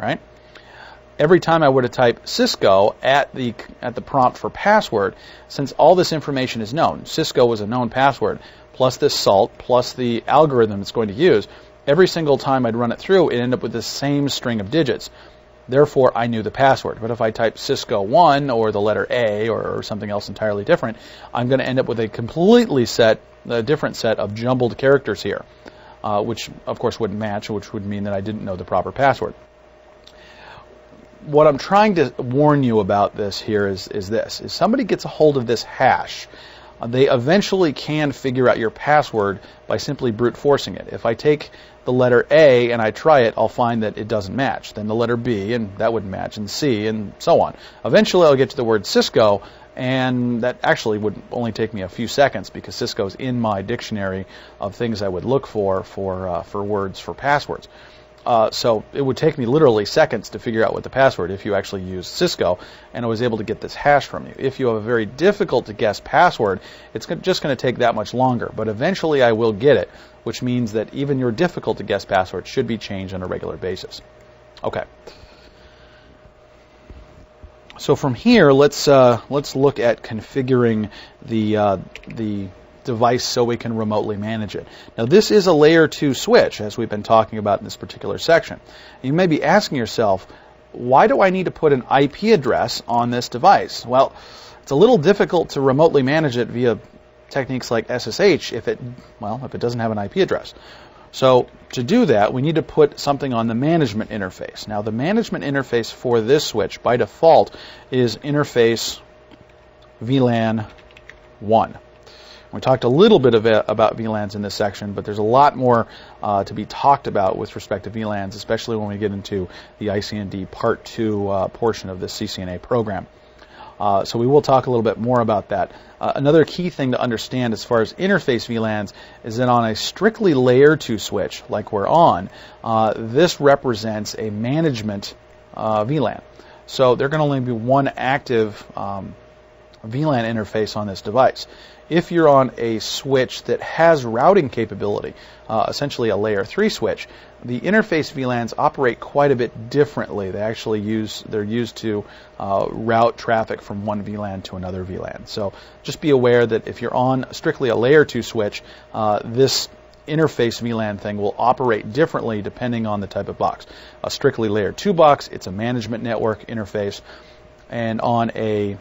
right? Every time I were to type Cisco at the prompt for password, since all this information is known, Cisco was a known password, plus this salt, plus the algorithm it's going to use, every single time I'd run it through, it ended up with the same string of digits. Therefore, I knew the password. But if I type Cisco 1 or the letter A or something else entirely different, I'm going to end up with a completely different set of jumbled characters here, which of course wouldn't match, which would mean that I didn't know the proper password. What I'm trying to warn you about this here is this. If somebody gets a hold of this hash, they eventually can figure out your password by simply brute forcing it. If I take the letter A and I try it, I'll find that it doesn't match. Then the letter B, and that wouldn't match, and C, and so on. Eventually I'll get to the word Cisco, and that actually would only take me a few seconds because Cisco's in my dictionary of things I would look for words for passwords. So it would take me literally seconds to figure out what the password if you actually use Cisco, and I was able to get this hash from you. If you have a very difficult to guess password, it's just going to take that much longer, but eventually I will get it, which means that even your difficult to guess password should be changed on a regular basis. Okay. So from here, let's look at configuring the device so we can remotely manage it. Now this is a layer 2 switch, as we've been talking about in this particular section. You may be asking yourself, why do I need to put an IP address on this device? Well, it's a little difficult to remotely manage it via techniques like SSH if it doesn't have an IP address. So to do that, we need to put something on the management interface. Now the management interface for this switch by default is interface VLAN 1. We talked a little bit about VLANs in this section, but there's a lot more to be talked about with respect to VLANs, especially when we get into the ICND Part 2 portion of this CCNA program. So we will talk a little bit more about that. Another key thing to understand as far as interface VLANs is that on a strictly layer 2 switch, like we're on, this represents a management VLAN. So there can only be one active VLAN interface on this device. If you're on a switch that has routing capability, essentially a layer 3 switch, the interface VLANs operate quite a bit differently. They're used to route traffic from one VLAN to another VLAN. So just be aware that if you're on strictly a layer 2 switch, this interface VLAN thing will operate differently depending on the type of box. A strictly layer 2 box, it's a management network interface, and on a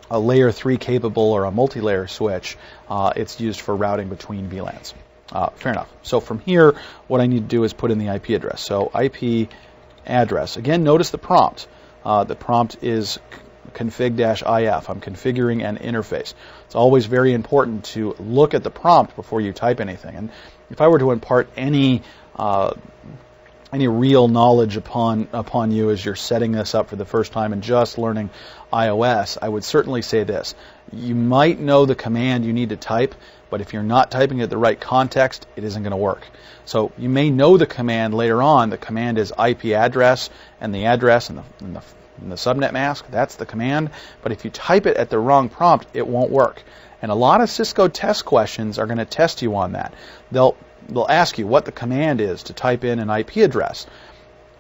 layer 3 capable or a multi-layer switch, it's used for routing between VLANs. Fair enough. So from here, what I need to do is put in the IP address. So IP address. Again, notice the prompt. The prompt is config-if. I'm configuring an interface. It's always very important to look at the prompt before you type anything. And if I were to impart any real knowledge upon you as you're setting this up for the first time and just learning iOS, I would certainly say this. You might know the command you need to type, but if you're not typing it in the right context, it isn't going to work. So you may know the command later on. The command is IP address, and the address and the subnet mask. That's the command. But if you type it at the wrong prompt, it won't work. And a lot of Cisco test questions are going to test you on that. They'll ask you what the command is to type in an IP address.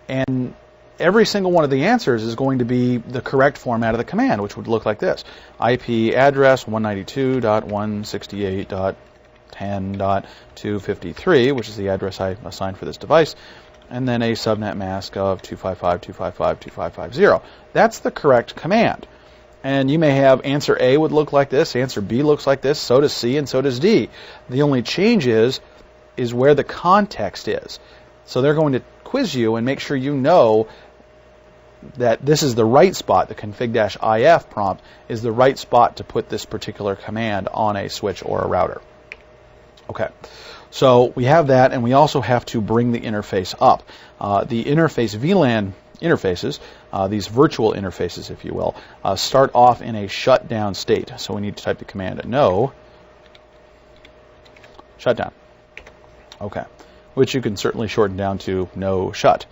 And every single one of the answers is going to be the correct format of the command, which would look like this. IP address 192.168.10.253, which is the address I assigned for this device, and then a subnet mask of 255.255.255.0. That's the correct command. And you may have answer A would look like this, answer B looks like this, so does C, and so does D. The only change is where the context is. So they're going to quiz you and make sure you know that this is the right spot. The config-if prompt is the right spot to put this particular command on a switch or a router. Okay, so we have that, and we also have to bring the interface up. The interface VLAN interfaces, these virtual interfaces, if you will, start off in a shutdown state. So we need to type the command no shutdown. Okay, which you can certainly shorten down to no shut.